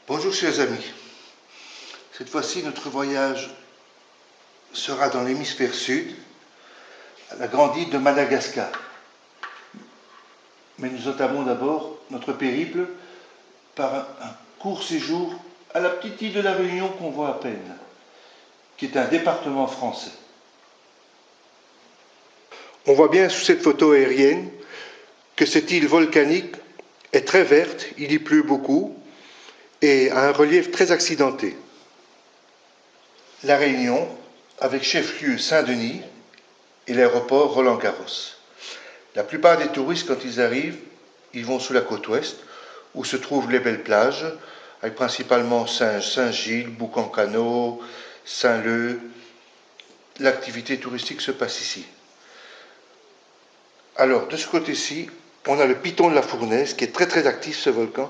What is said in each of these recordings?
Bonjour chers amis, cette fois-ci notre voyage sera dans l'hémisphère sud, à la grande île de Madagascar. Mais nous entamons d'abord notre périple par un court séjour à la petite île de la Réunion qu'on voit à peine, qui est un département français. On voit bien sous cette photo aérienne que cette île volcanique est très verte, il y pleut beaucoup et a un relief très accidenté. La Réunion, avec chef-lieu Saint-Denis et l'aéroport Roland-Garros. La plupart des touristes, quand ils arrivent, ils vont sur la côte ouest, où se trouvent les belles plages, avec principalement Saint-Gilles, Boucan-Cano, Saint-Leu. L'activité touristique se passe ici. Alors, de ce côté-ci, on a le piton de la Fournaise, qui est très très actif, ce volcan.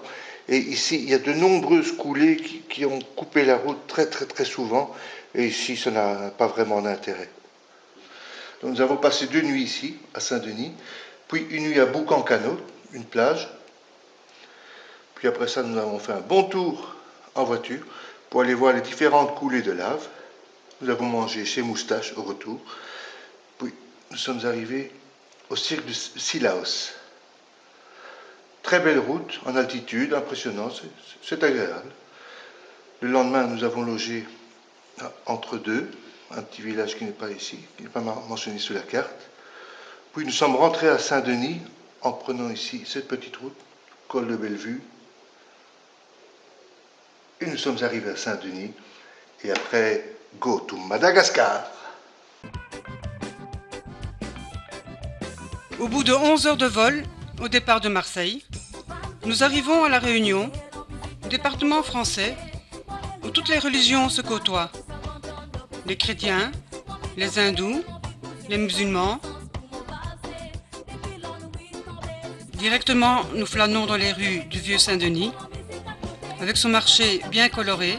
Et ici, il y a de nombreuses coulées qui ont coupé la route très souvent. Et ici, ça n'a pas vraiment d'intérêt. Donc, nous avons passé 2 nuits ici, à Saint-Denis, puis une nuit à Boucan-Cano, une plage. Puis après ça, nous avons fait un bon tour en voiture pour aller voir les différentes coulées de lave. Nous avons mangé chez Moustache au retour. Puis nous sommes arrivés au cirque de Cilaos. Très belle route, en altitude, impressionnant, c'est agréable. Le lendemain, nous avons logé entre deux, un petit village qui n'est pas ici, qui n'est pas mentionné sur la carte. Puis nous sommes rentrés à Saint-Denis en prenant ici cette petite route, col de Bellevue. Et nous sommes arrivés à Saint-Denis. Et après, go to Madagascar. Au bout de 11 heures de vol, au départ de Marseille, nous arrivons à La Réunion, département français, où toutes les religions se côtoient. Les chrétiens, les hindous, les musulmans. Directement, nous flânons dans les rues du vieux Saint-Denis, avec son marché bien coloré.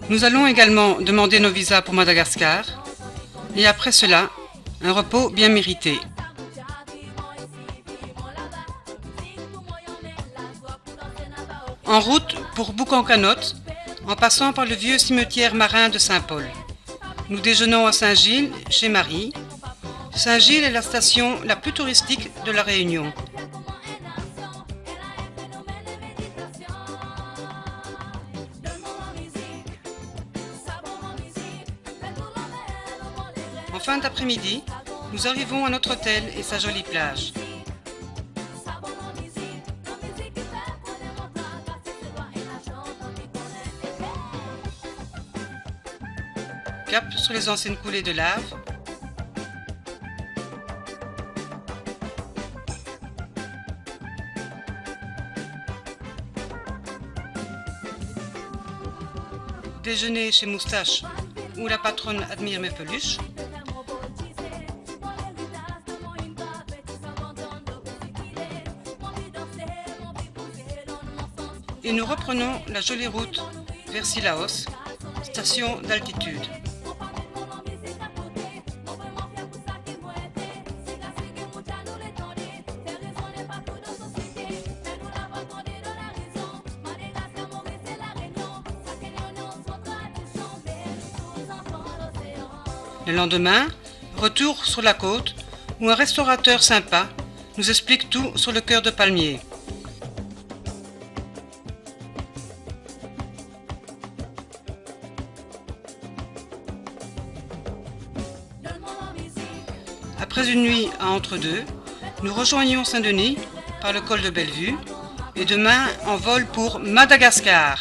Nous allons également demander nos visas pour Madagascar et après cela, un repos bien mérité. En route pour Boucan-Cano, en passant par le vieux cimetière marin de Saint-Paul. Nous déjeunons à Saint-Gilles, chez Marie. Saint-Gilles est la station la plus touristique de la Réunion. En fin d'après-midi, nous arrivons à notre hôtel et sa jolie plage. Cap sur les anciennes coulées de lave. Déjeuner chez Moustache, où la patronne admire mes peluches. Et nous reprenons la jolie route vers Cilaos, station d'altitude. Le lendemain, retour sur la côte où un restaurateur sympa nous explique tout sur le cœur de palmier. Après une nuit à entre-deux, nous rejoignons Saint-Denis par le col de Bellevue et demain en vol pour Madagascar.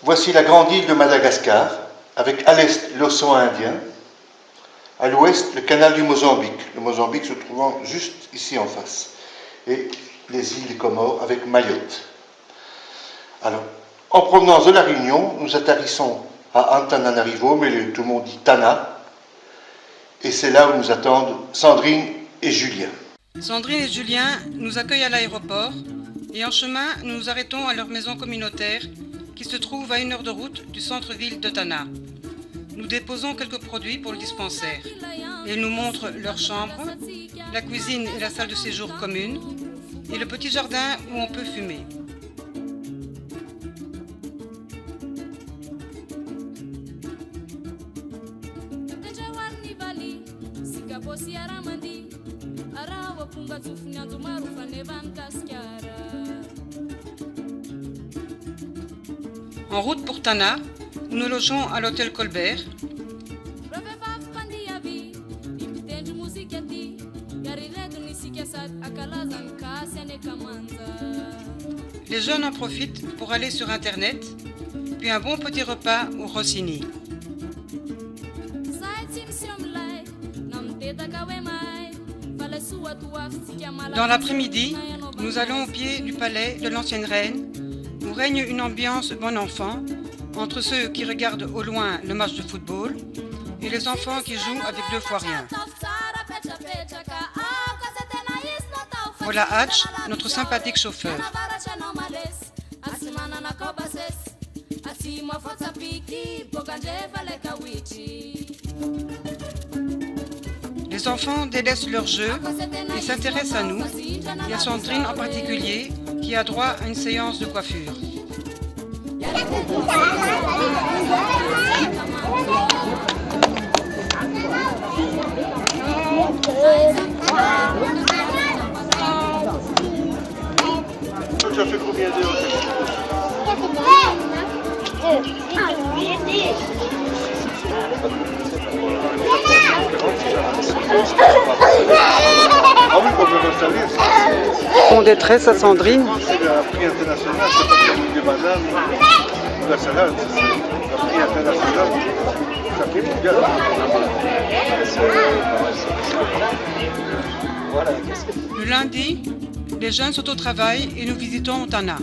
Voici la grande île de Madagascar, avec à l'est l'océan Indien, À l'ouest, le canal du Mozambique, le Mozambique se trouvant juste ici en face. Et les îles Comores avec Mayotte. Alors, en provenance de la Réunion, nous atterrissons à Antananarivo, mais tout le monde dit Tana. Et c'est là où nous attendent Sandrine et Julien. Sandrine et Julien nous accueillent à l'aéroport et en chemin, nous nous arrêtons à leur maison communautaire qui se trouve à 1 heure de route du centre-ville de Tana. Nous déposons quelques produits pour le dispensaire. Ils nous montrent leur chambre, la cuisine et la salle de séjour commune et le petit jardin où on peut fumer. En route pour Tana, nous nous logeons à l'hôtel Colbert. Les jeunes en profitent pour aller sur Internet, puis un bon petit repas au Rossini. Dans l'après-midi, nous allons au pied du palais de l'ancienne reine, où règne une ambiance bon enfant, entre ceux qui regardent au loin le match de football et les enfants qui jouent avec 2 fois rien. Voilà Hatch, notre sympathique chauffeur. Les enfants délaissent leur jeu et s'intéressent à nous, et à Sandrine en particulier, qui a droit à une séance de coiffure. Ça fait combien d'heures? En détresse à Sandrine. C'est le prix international, c'est pas comme des bananes ou la salade. Le prix international, c'est un prix mondial. Le lundi, les jeunes sont au travail et nous visitons Tana.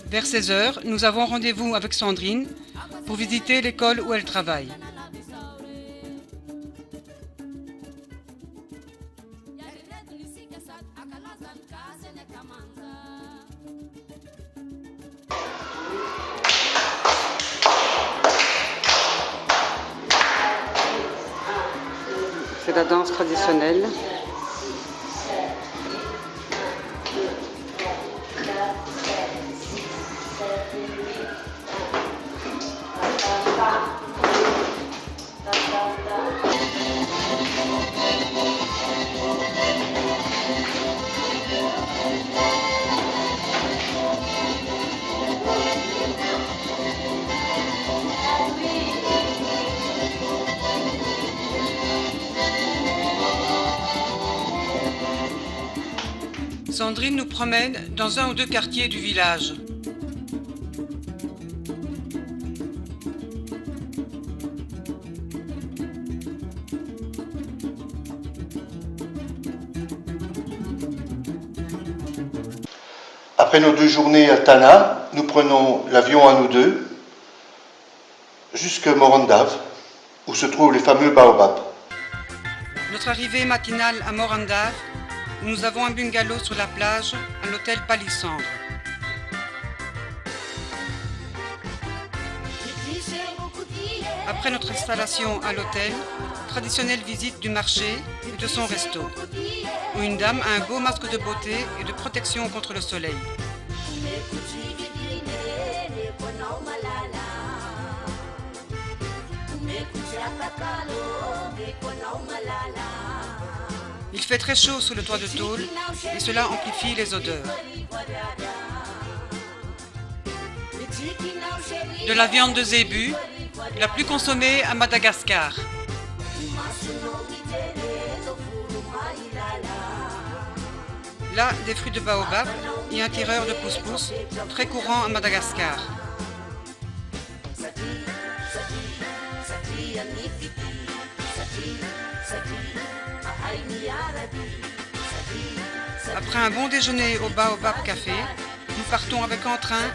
Vers 16h, nous avons rendez-vous avec Sandrine pour visiter l'école où elle travaille. C'est la danse traditionnelle. Sandrine nous promène dans 1 ou 2 quartiers du village. Après nos 2 journées à Tana, nous prenons l'avion à nous deux jusqu'à Morondave, où se trouvent les fameux baobabs. Notre arrivée matinale à Morondave, où nous avons un bungalow sur la plage, à l'hôtel Palissandre. Après notre installation à l'hôtel, traditionnelle visite du marché et de son resto, où une dame a un beau masque de beauté et de protection contre le soleil. Il fait très chaud sous le toit de tôle et cela amplifie les odeurs. de la viande de zébu, la plus consommée à Madagascar. Là, des fruits de baobab et un tireur de pousse-pousse, très courant à Madagascar. Après un bon déjeuner au Baobab Café, nous partons avec entrain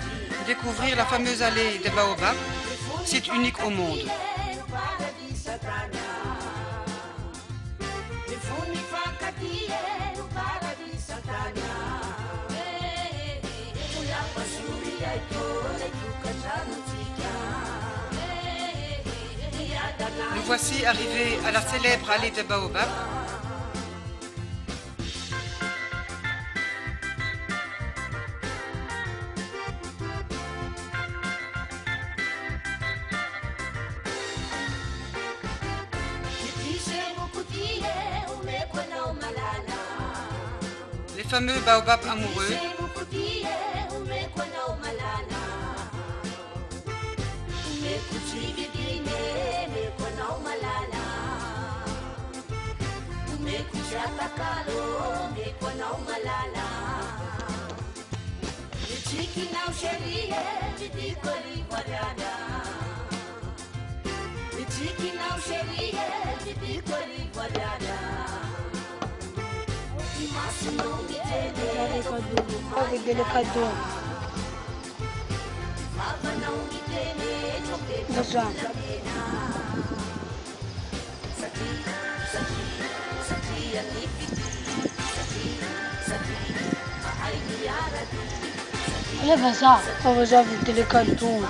découvrir la fameuse allée des Baobabs, site unique au monde. Nous voici arrivés à la célèbre allée des Baobabs. Les fameux baobabs amoureux. Leva já, eu já vi aquele cartoon.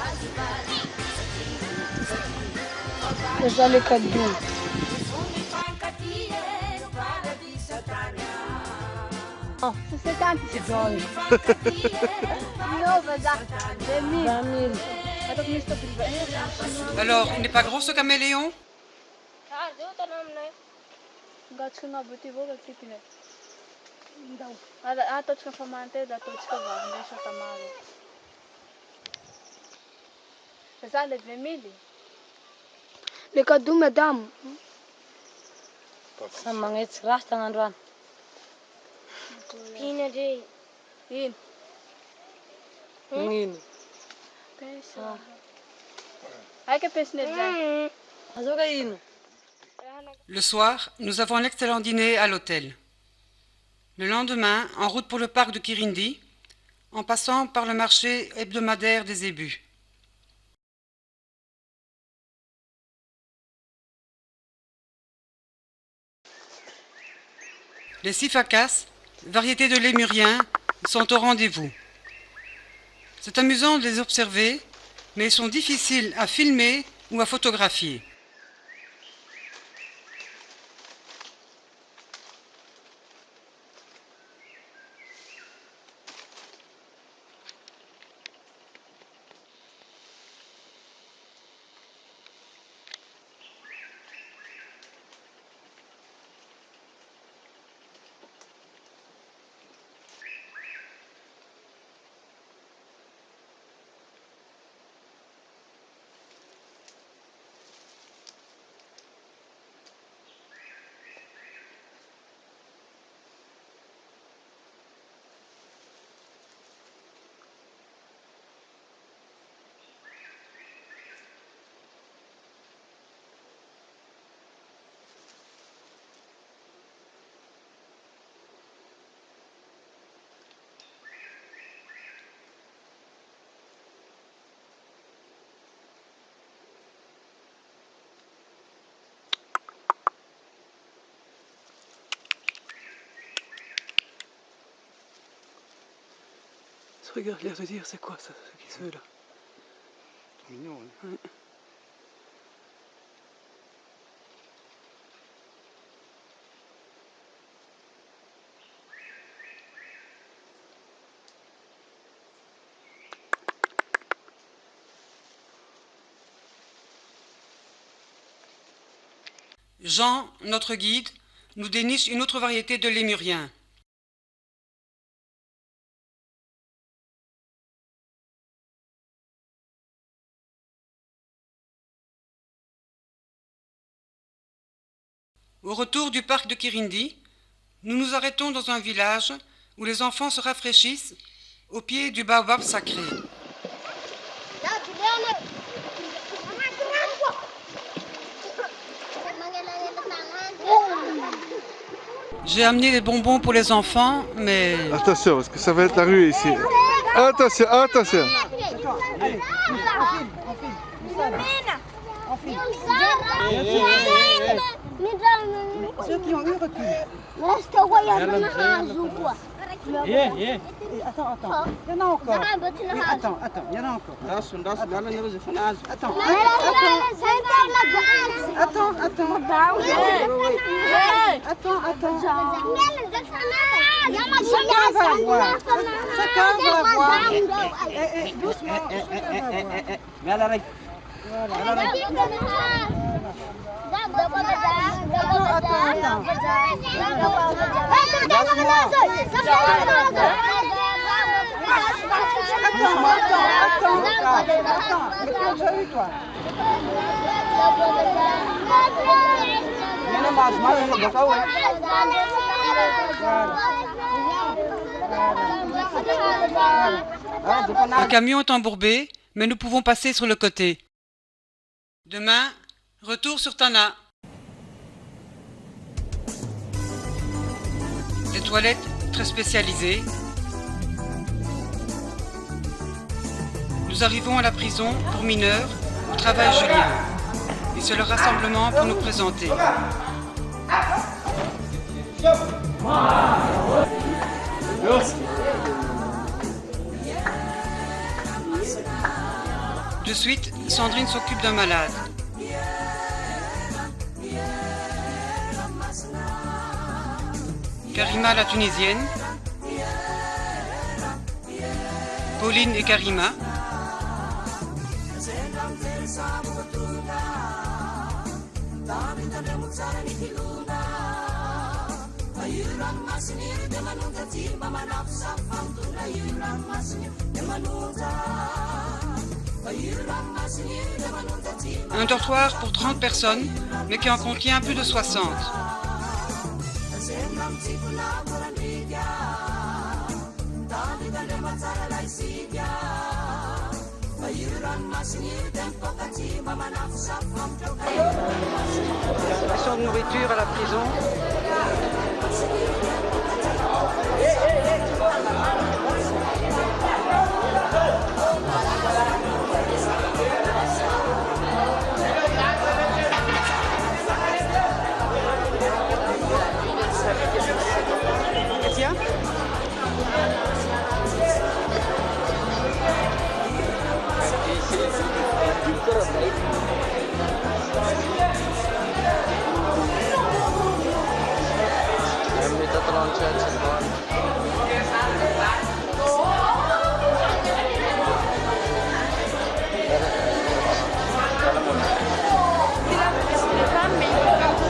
Eu já li cartoon. Você tá aqui, você joga. Não, vai dar. Alors, il n'est pas gros ce caméléon? Le cartoon, madame. Sa mangitsy rasta gn'androany. Ina dre. Ino? Gn'ino? Pensa. Ai que pensa nele. Azo ka ino? Le soir, nous avons un excellent dîner à l'hôtel. Le lendemain, en route pour le parc de Kirindi, en passant par le marché hebdomadaire des zébus. Les sifakas, variétés de lémuriens, sont au rendez-vous. C'est amusant de les observer, mais ils sont difficiles à filmer ou à photographier. Regarde l'air de dire c'est quoi ça, ce qui se veut là. C'est mignon, hein. Ouais. Jean, notre guide, nous déniche une autre variété de lémurien. Au retour du parc de Kirindi, nous nous arrêtons dans un village où les enfants se rafraîchissent au pied du baobab sacré. J'ai amené des bonbons pour les enfants, mais... Attention, parce que ça va être la rue ici. Attention, attention. Ceux qui ont eu recul. Attends. Il y en a encore. Oui, attends, il y en a encore. Attends. Chacun va voir. Doucement. Le camion est embourbé, mais nous pouvons passer sur le côté. Demain, retour sur Tana. Des toilettes très spécialisées. Nous arrivons à la prison pour mineurs où travaille Julien. Et c'est le rassemblement pour nous présenter. De suite, Sandrine s'occupe d'un malade. Karima la Tunisienne, Pauline et Karima, un dortoir pour 30 personnes, mais qui en contient plus de 60. Ration de nourriture à la prison. Tiens.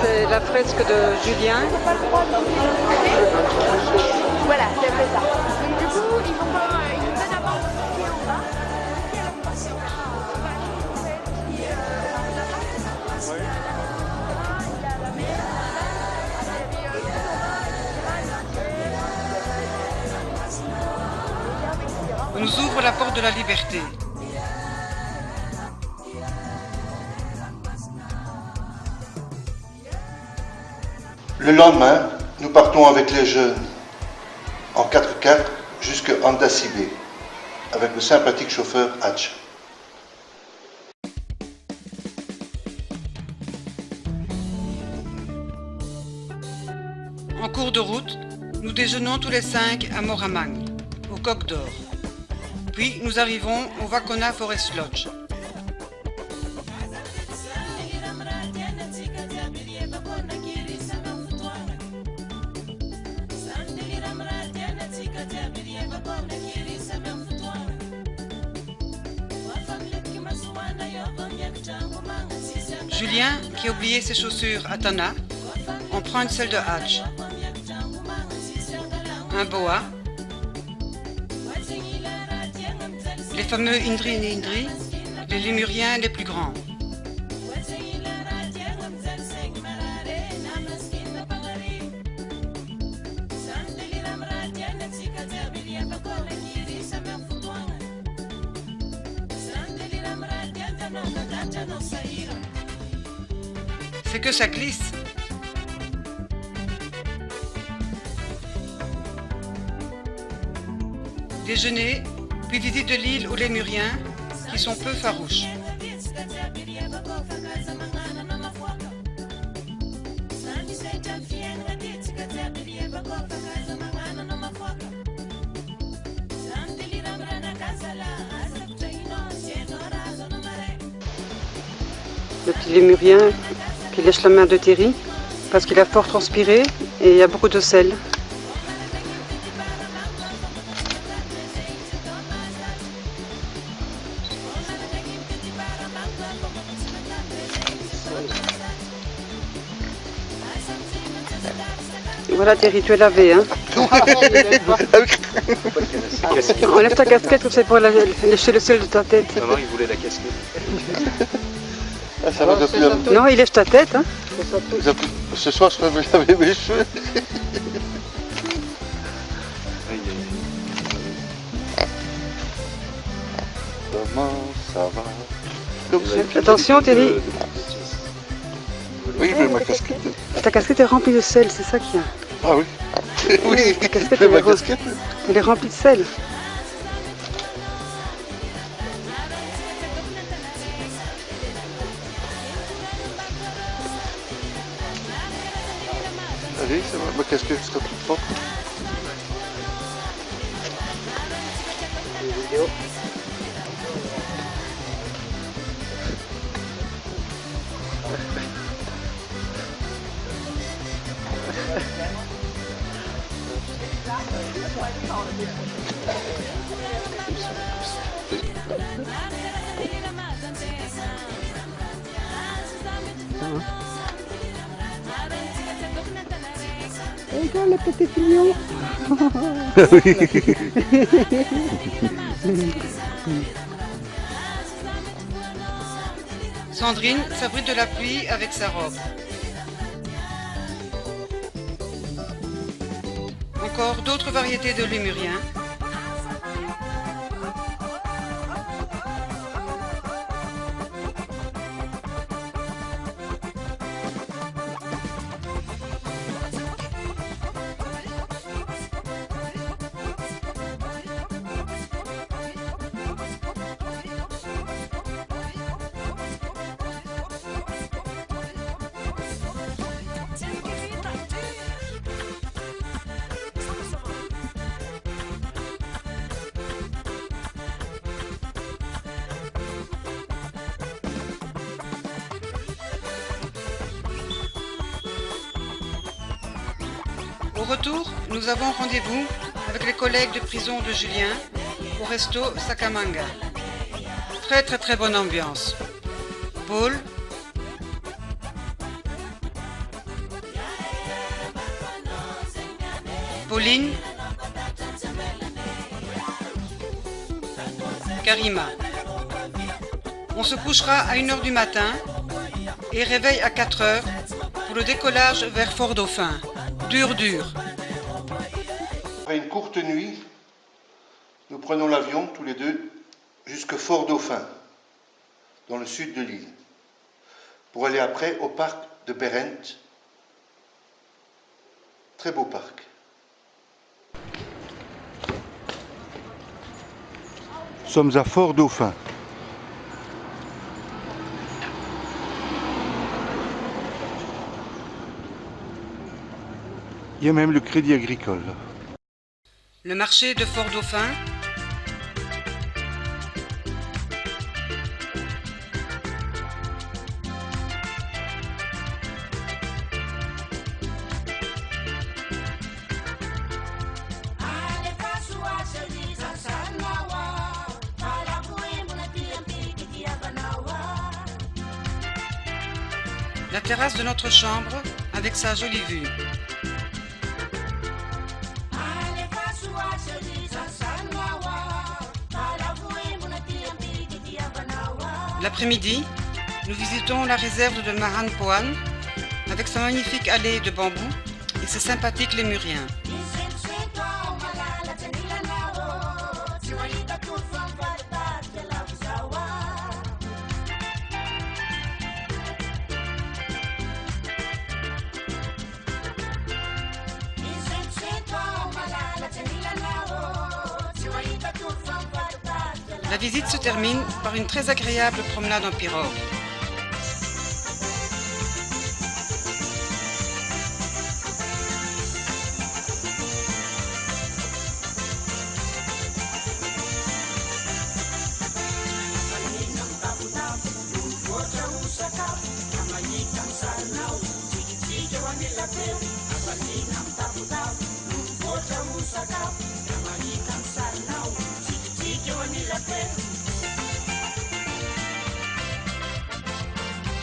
C'est la fresque de Julien. Voilà, c'est un peu ça. Donc du coup, ils vont d'abord pied en bas. On nous ouvre la porte de la liberté. Le lendemain, nous partons avec les jeunes en 4x4 jusqu'à Andasibé avec le sympathique chauffeur Hatch. En cours de route, nous déjeunons tous les 5 à Moramang, au Coq d'Or. Puis nous arrivons au Wacona Forest Lodge. Julien, qui a oublié ses chaussures à Tana, on prend une selle de Hatch, un boa, les fameux Indri et Indri, les lémuriens les plus grands. C'est que ça glisse. Déjeuner, puis visite de l'île aux Lémuriens, qui sont peu farouches. Le petit lémurien qui lèche la main de Terry parce qu'il a fort transpiré et il y a beaucoup de sel. Voilà Terry, tu es lavé, hein. Enlève ta casquette comme ça pour lécher le sel de ta tête. Non, il voulait la casquette. Ah, ça va depuis longtemps. Non, il lèche ta tête, hein. Ce soir, je vais me laver mes cheveux. Comment ça va? Comme ça. Attention Terry, Oui, mais ma casquette. ta casquette est remplie de sel, c'est ça qu'il y a. Ah oui. Oui, Ta casquette, mais ma casquette. elle est remplie de sel. Allez, ça va, ma casquette sera toute propre. Regarde le petit pignon. Sandrine s'abrite de la pluie avec sa robe. Encore d'autres variétés de lémuriens. Au retour, nous avons rendez-vous avec les collègues de prison de Julien au resto Sakamanga. Très bonne ambiance. Paul, Pauline, Karima. On se couchera à 1h du matin et réveille à 4h pour le décollage vers Fort-Dauphin. Dur. Après une courte nuit, nous prenons l'avion tous les deux jusque Fort-Dauphin, dans le sud de l'île, pour aller après au parc de Berent. Très beau parc. Nous sommes à Fort-Dauphin. Il y a même le crédit agricole. Le marché de Fort-Dauphin. La terrasse de notre chambre avec sa jolie vue. L'après-midi, nous visitons la réserve de Maranpoan avec sa magnifique allée de bambou et ses sympathiques lémuriens. La visite se termine par une très agréable promenade en pirogue.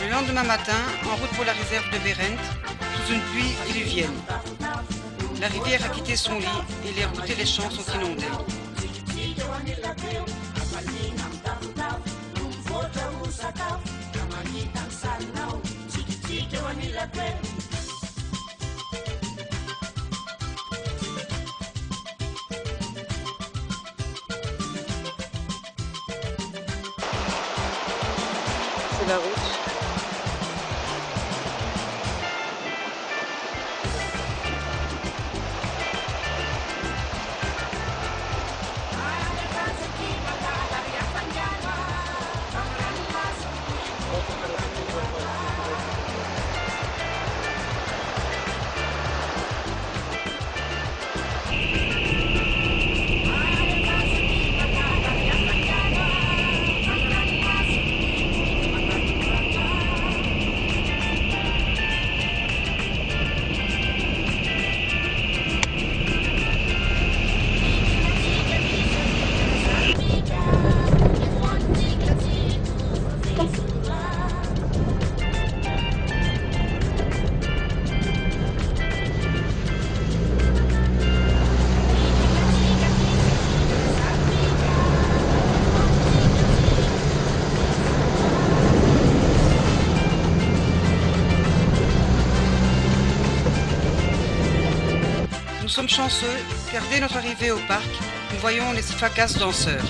Le lendemain matin, en route pour la réserve de Bérent, sous une pluie diluvienne. La rivière a quitté son lit et les routes et les champs sont inondés. C'est la route. Nous sommes chanceux car dès notre arrivée au parc, nous voyons les Fakas danseurs.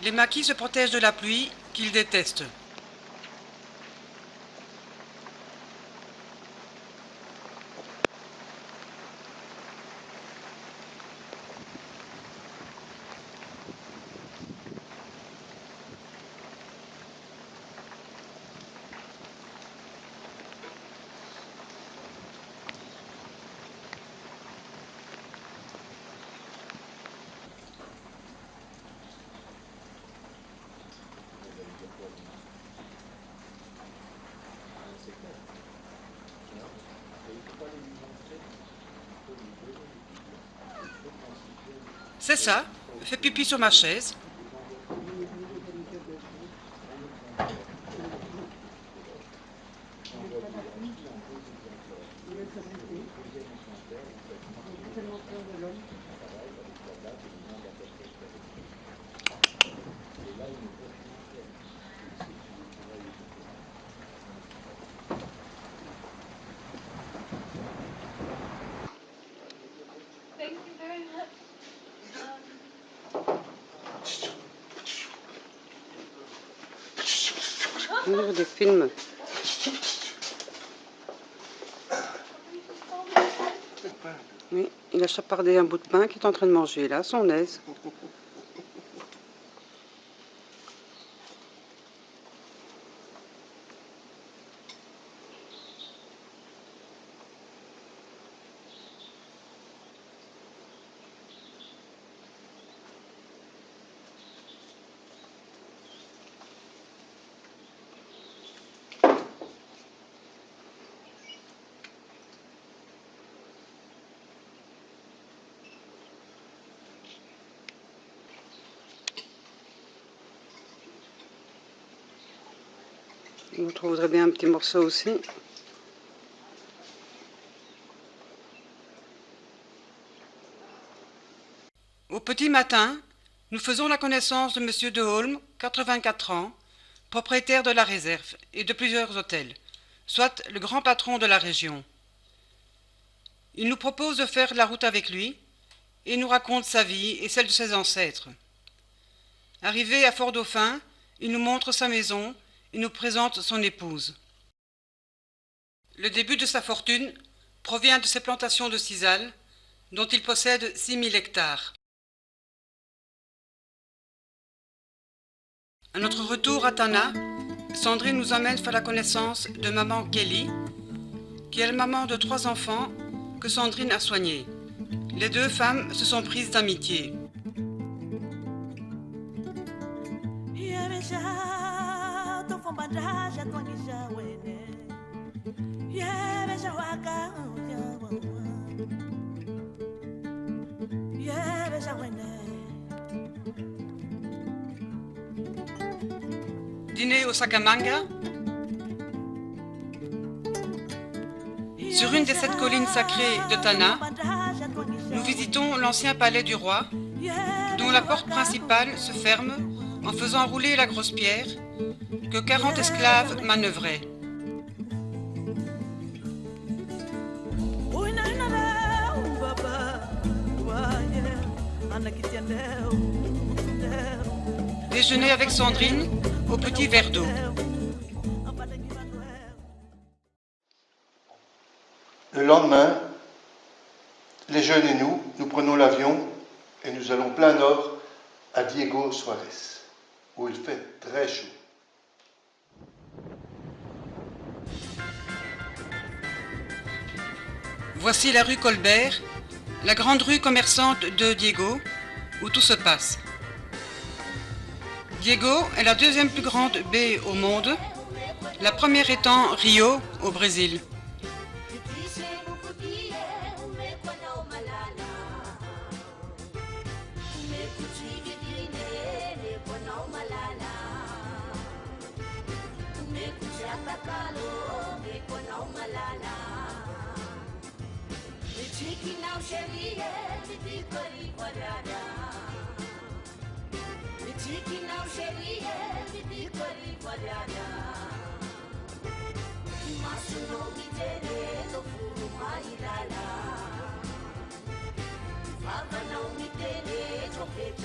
Les maquis se protègent de la pluie qu'ils détestent. C'est ça, fais pipi sur ma chaise. Des films. Oui, il a chapardé un bout de pain qu'il est en train de manger là, à son aise. L'autre voudrait bien un petit morceau aussi. Au petit matin, nous faisons la connaissance de M. de Holm, 84 ans, propriétaire de la réserve et de plusieurs hôtels, soit le grand patron de la région. Il nous propose de faire la route avec lui et nous raconte sa vie et celle de ses ancêtres. Arrivé à Fort-Dauphin, il nous montre sa maison et nous présente son épouse. Le début de sa fortune provient de ses plantations de sisal, dont il possède 6000 hectares. À notre retour à Tana, Sandrine nous emmène faire la connaissance de maman Kelly, qui est la maman de 3 enfants que Sandrine a soignés. Les 2 femmes se sont prises d'amitié. Dîner au Sakamanga. Sur une des 7 collines sacrées de Tana, nous visitons l'ancien palais du roi, dont la porte principale se ferme en faisant rouler la grosse pierre que 40 esclaves manœuvraient. Déjeuner avec Sandrine au petit verre d'eau. Le lendemain, les jeunes et nous prenons l'avion et nous allons plein nord à Diego Suarez, où il fait très chaud. Voici la rue Colbert, la grande rue commerçante de Diego, où tout se passe. Diego est la 2e plus grande baie au monde, la première étant Rio, au Brésil.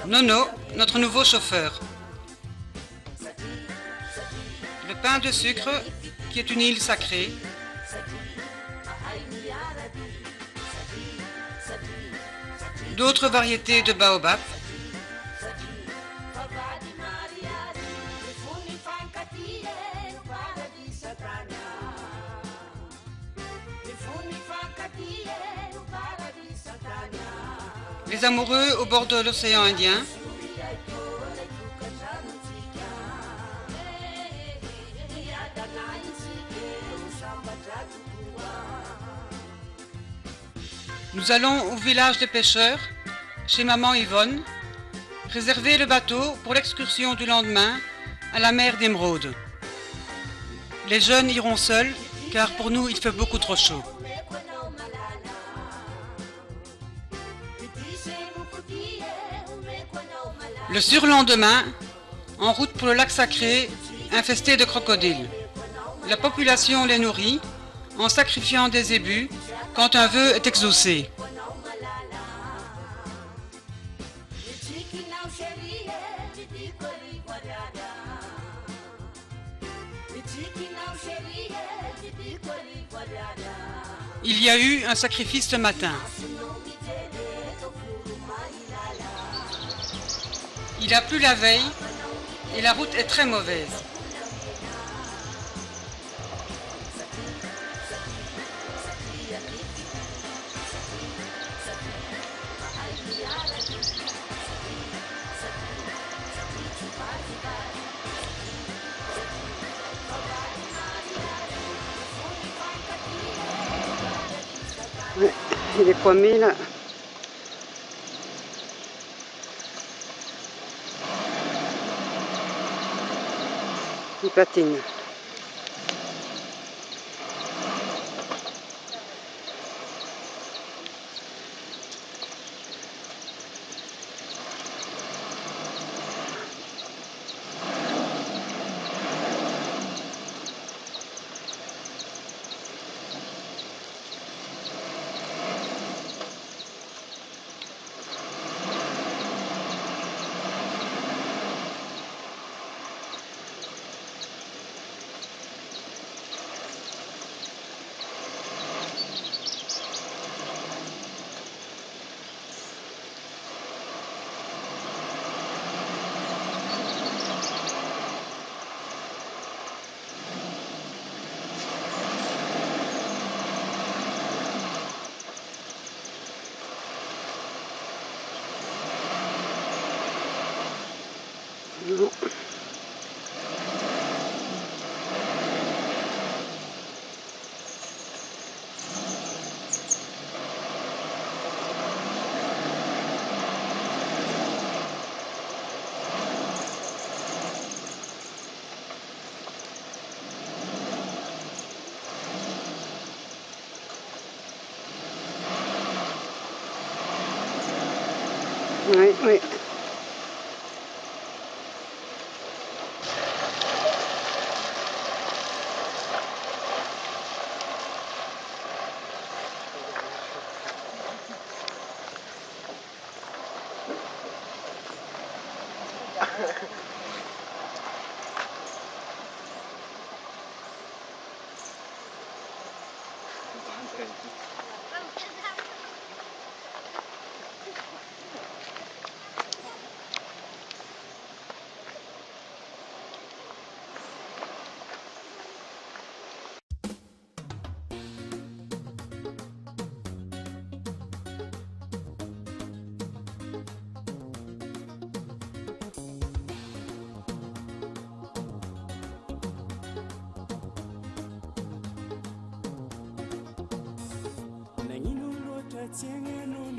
Nono, notre nouveau chauffeur. Le pain de sucre, qui est une île sacrée. D'autres variétés de baobab. Les amoureux au bord de l'océan Indien. Nous allons au village des pêcheurs, chez maman Yvonne, réserver le bateau pour l'excursion du lendemain à la mer d'Émeraude. Les jeunes iront seuls, car pour nous il fait beaucoup trop chaud. Le surlendemain, en route pour le lac sacré, infesté de crocodiles. La population les nourrit en sacrifiant des zébus quand un vœu est exaucé. Il y a eu un sacrifice ce matin. Il a plu la veille et la route est très mauvaise. Ouais, il est pommé là. Il patine.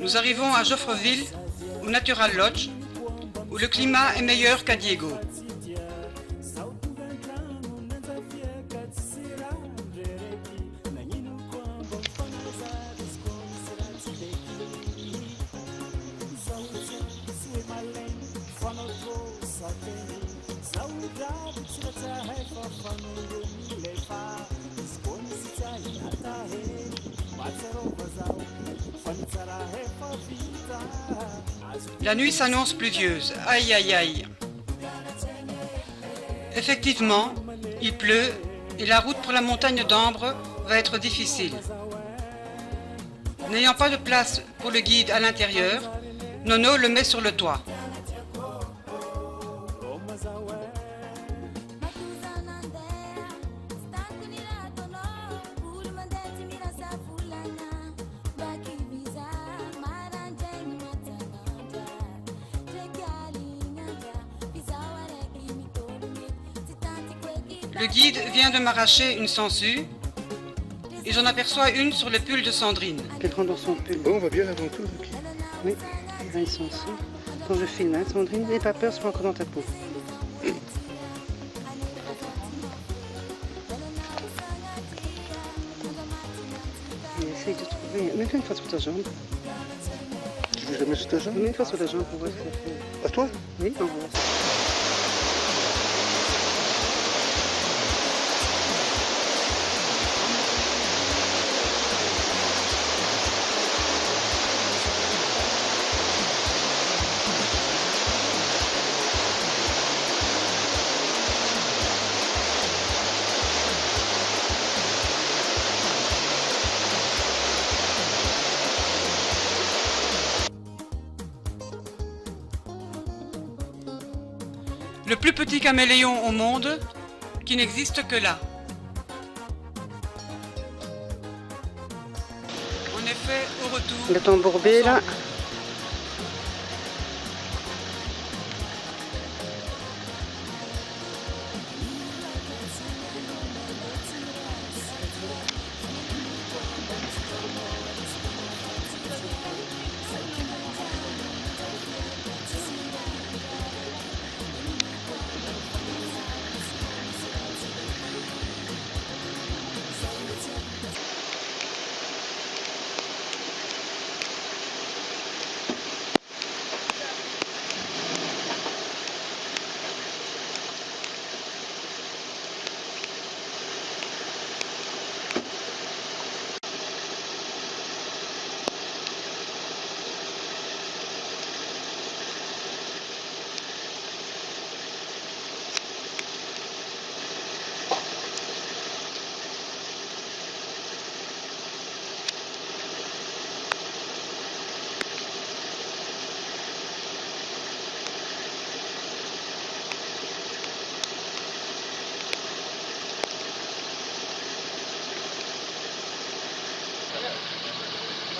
Nous arrivons à Joffreville, au Natural Lodge, où le climat est meilleur qu'à Diego. La nuit s'annonce pluvieuse. Aïe aïe aïe. Effectivement, il pleut et la route pour la montagne d'Ambre va être difficile. N'ayant pas de place pour le guide à l'intérieur, Nono le met sur le toit. Le guide vient de m'arracher une sangsue et j'en aperçois une sur le pull de Sandrine. Elle rentre dans son pull. Bon, on va bien avant tout. Donc. Oui, là ils sont ici. Quand je filme, hein, Sandrine, n'aie pas peur, c'est pas encore dans ta peau. Et essaye de trouver. Mets-toi une fois sur ta jambe. Tu veux que je la mette sur ta jambe? Mets une fois sur la jambe pour voir ce que ça fait. À toi? Oui, on voit. Le plus petit caméléon au monde, qui n'existe que là. En effet, au retour... Le temps embourbé là.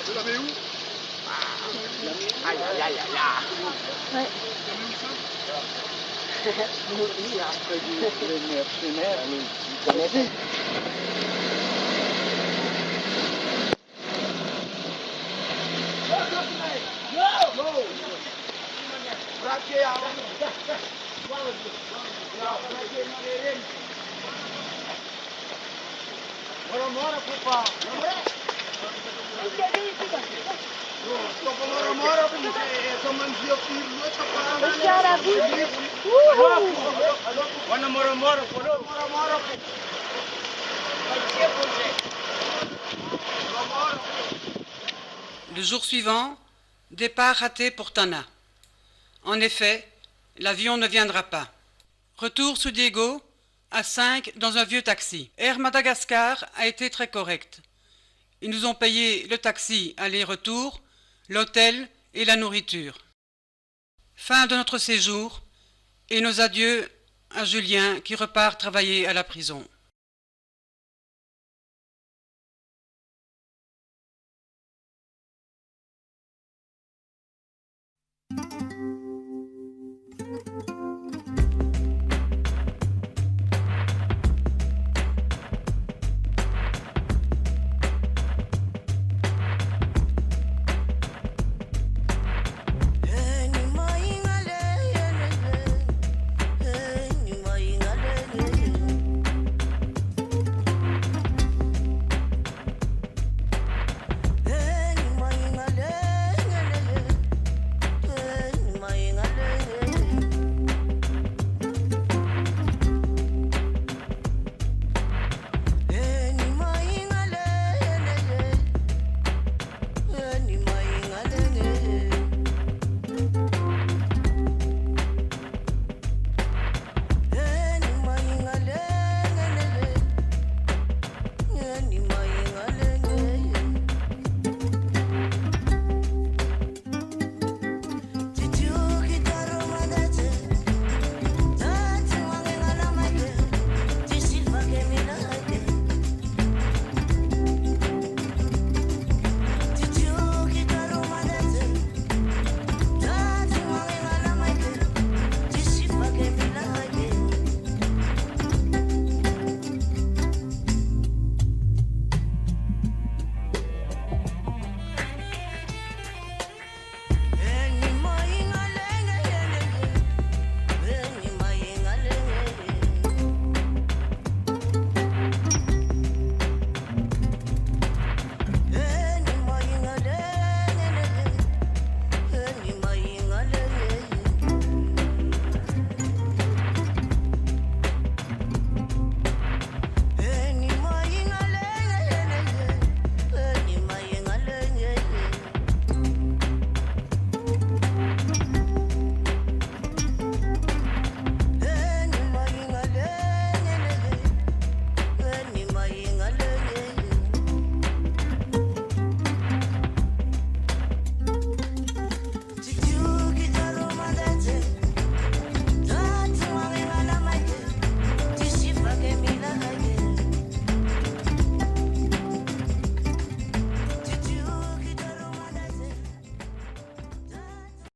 Tu la mets où? Aïe, aïe, aïe, aïe. Ouais. Oui, après le mercenaire, tu connais. Le jour suivant, départ raté pour Tana. En effet, l'avion ne viendra pas. Retour sur Diego, à 5 dans un vieux taxi. Air Madagascar a été très correct. Ils nous ont payé le taxi aller-retour, l'hôtel et la nourriture. Fin de notre séjour et nos adieux à Julien qui repart travailler à la prison.